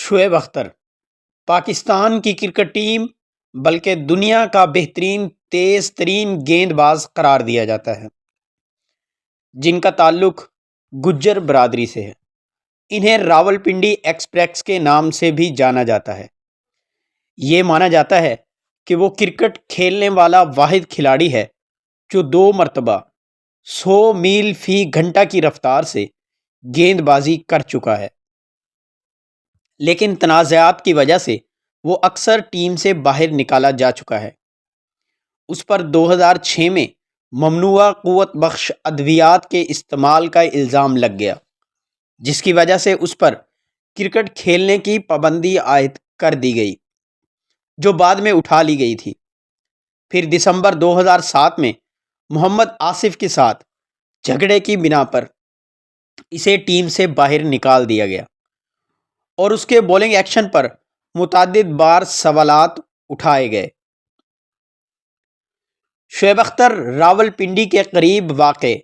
شعیب اختر پاکستان کی cricket team بلکہ دنیا کا بہترین تیز ترین گیند باز قرار دیا جاتا ہے، جن کا تعلق گجر برادری سے ہے۔ انہیں راولپنڈی ایکسپریس کے نام سے بھی جانا جاتا ہے۔ یہ مانا جاتا ہے کہ وہ کرکٹ کھیلنے والا واحد کھلاڑی ہے جو 2 مرتبہ 100 میل فی گھنٹہ کی رفتار سے گیند بازی کر چکا ہے، لیکن تنازعات کی وجہ سے وہ اکثر ٹیم سے باہر نکالا جا چکا ہے۔ اس پر 2006 میں ممنوعہ قوت بخش ادویات کے استعمال کا الزام لگ گیا، جس کی وجہ سے اس پر کرکٹ کھیلنے کی پابندی عائد کر دی گئی، جو بعد میں اٹھا لی گئی تھی۔ پھر دسمبر 2007 میں محمد آصف کے ساتھ جھگڑے کی بنا پر اسے ٹیم سے باہر نکال دیا گیا اور اس کے بولنگ ایکشن پر متعدد بار سوالات اٹھائے گئے۔ شعیب اختر راولپنڈی کے قریب واقع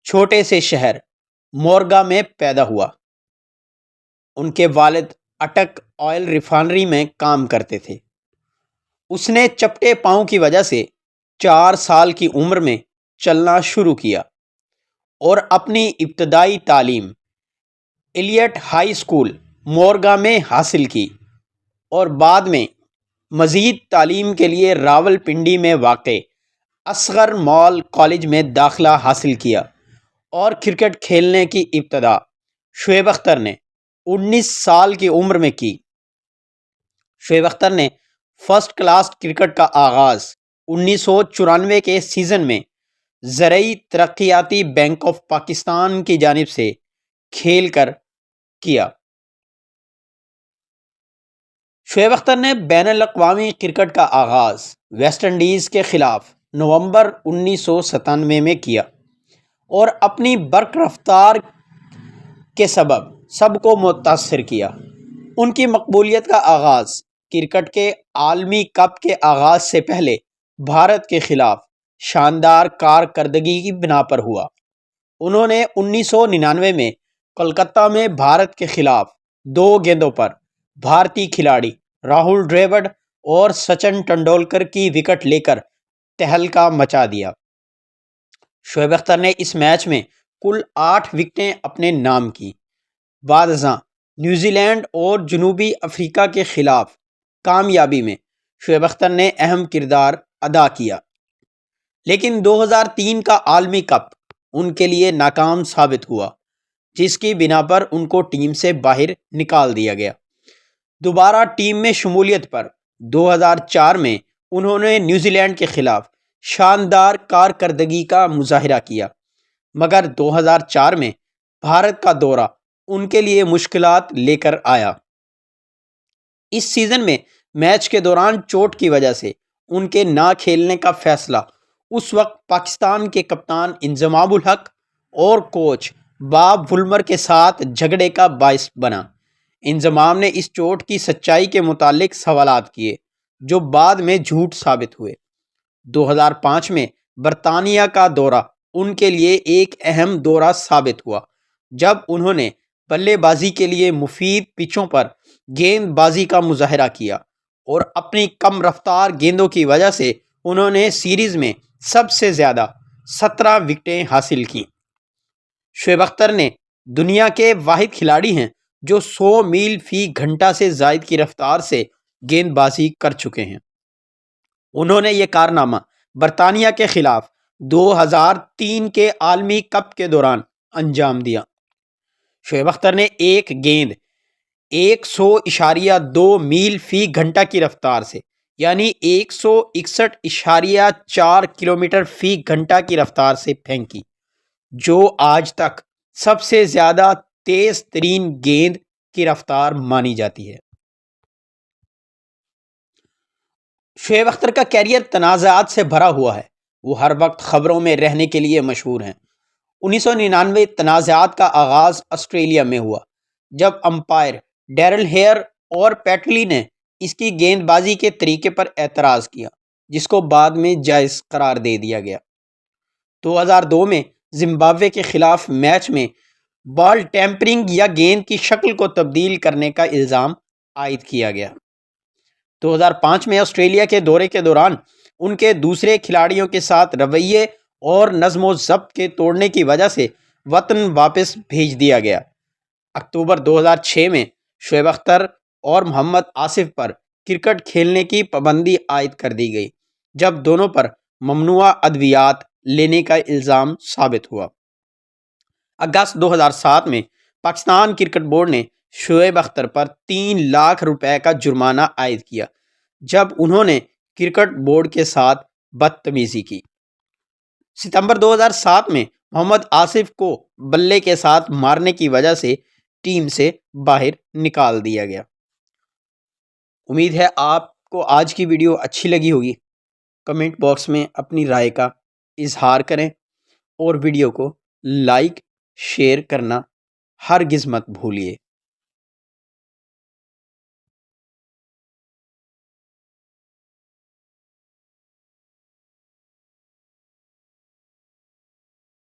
چھوٹے سے شہر مورگا میں پیدا ہوا۔ ان کے والد اٹک آئل ریفائنری میں کام کرتے تھے۔ اس نے چپٹے پاؤں کی وجہ سے 4 سال کی عمر میں چلنا شروع کیا اور اپنی ابتدائی تعلیم ایلیٹ ہائی اسکول مورگا میں حاصل کی اور بعد میں مزید تعلیم کے لیے راولپنڈی میں واقع اصغر مال کالج میں داخلہ حاصل کیا اور کرکٹ کھیلنے کی ابتدا شعیب اختر نے 19 سال کی عمر میں کی۔ شعیب اختر نے فرسٹ کلاس کرکٹ کا آغاز 1994 کے سیزن میں زرعی ترقیاتی بینک آف پاکستان کی جانب سے کھیل کر کیا۔ شعیب اختر نے بین الاقوامی کرکٹ کا آغاز ویسٹ انڈیز کے خلاف نومبر 1997 میں کیا اور اپنی برق رفتار کے سبب سب کو متاثر کیا۔ ان کی مقبولیت کا آغاز کرکٹ کے عالمی کپ کے آغاز سے پہلے بھارت کے خلاف شاندار کارکردگی کی بنا پر ہوا۔ انہوں نے 1999 میں کولکتہ میں بھارت کے خلاف 2 گیندوں پر بھارتی کھلاڑی راہل ڈراوڈ اور سچن ٹنڈولکر کی وکٹ لے کر تہلکہ مچا دیا۔ شعیب اختر نے اس میچ میں کل 8 وکٹیں اپنے نام کی۔ بعد ازاں نیوزی لینڈ اور جنوبی افریقہ کے خلاف کامیابی میں شعیب اختر نے اہم کردار ادا کیا، لیکن 2003 کا عالمی کپ ان کے لیے ناکام ثابت ہوا، جس کی بنا پر ان کو ٹیم سے باہر نکال دیا گیا۔ دوبارہ ٹیم میں شمولیت پر 2004 میں انہوں نے نیوزی لینڈ کے خلاف شاندار کارکردگی کا مظاہرہ کیا، مگر 2004 میں بھارت کا دورہ ان کے لیے مشکلات لے کر آیا۔ اس سیزن میں میچ کے دوران چوٹ کی وجہ سے ان کے نہ کھیلنے کا فیصلہ اس وقت پاکستان کے کپتان انضمام الحق اور کوچ باب وولمر کے ساتھ جھگڑے کا باعث بنا۔ انضمام نے اس چوٹ کی سچائی کے متعلق سوالات کیے، جو بعد میں جھوٹ ثابت ہوئے۔ 2005 میں برطانیہ کا دورہ ان کے لیے ایک اہم دورہ ثابت ہوا، جب انہوں نے بلے بازی کے لیے مفید پچوں پر گیند بازی کا مظاہرہ کیا اور اپنی کم رفتار گیندوں کی وجہ سے انہوں نے سیریز میں سب سے زیادہ 17 وکٹیں حاصل کیں۔ شعیب اختر نے دنیا کے واحد کھلاڑی ہیں جو 100 میل فی گھنٹہ سے زائد کی رفتار سے گیند بازی کر چکے ہیں۔ انہوں نے یہ کارنامہ برطانیہ کے خلاف 2003 کے عالمی کپ کے دوران انجام دیا۔ شعیب اختر نے ایک گیند 100.2 میل فی گھنٹہ کی رفتار سے یعنی 161.4 کلومیٹر فی گھنٹہ کی رفتار سے پھینکی، جو آج تک سب سے زیادہ تیز ترین گیند کی رفتار مانی جاتی ہے۔ شعیب اختر کا کیریئر تنازعات سے بھرا ہوا ہے۔ وہ ہر وقت خبروں میں رہنے کے لیے مشہور ہیں۔ 1999 تنازعات کا آغاز آسٹریلیا میں ہوا، جب امپائر ڈیرل ہیئر اور پیٹلی نے اس کی گیند بازی کے طریقے پر اعتراض کیا، جس کو بعد میں جائز قرار دے دیا گیا۔ 2002 میں زمبابوے کے خلاف میچ میں بال ٹیمپرنگ یا گیند کی شکل کو تبدیل کرنے کا الزام عائد کیا گیا۔ 2005 میں آسٹریلیا کے دورے کے دوران ان کے دوسرے کھلاڑیوں کے ساتھ رویے اور نظم و ضبط کے توڑنے کی وجہ سے وطن واپس بھیج دیا گیا۔ اکتوبر 2006 میں شعیب اختر اور محمد آصف پر کرکٹ کھیلنے کی پابندی عائد کر دی گئی، جب دونوں پر ممنوعہ ادویات لینے کا الزام ثابت ہوا۔ اگست 2007 میں پاکستان کرکٹ بورڈ نے شعیب اختر پر 3 لاکھ روپے کا جرمانہ عائد کیا جب انہوں نے کرکٹ بورڈ کے ساتھ بدتمیزی کی۔ ستمبر 2007 میں محمد آصف کو بلے کے ساتھ مارنے کی وجہ سے ٹیم سے باہر نکال دیا گیا۔ امید ہے آپ کو آج کی ویڈیو اچھی لگی ہوگی۔ کمنٹ باکس میں اپنی رائے کا اظہار کریں اور ویڈیو کو لائک شیئر کرنا ہرگز مت بھولیے۔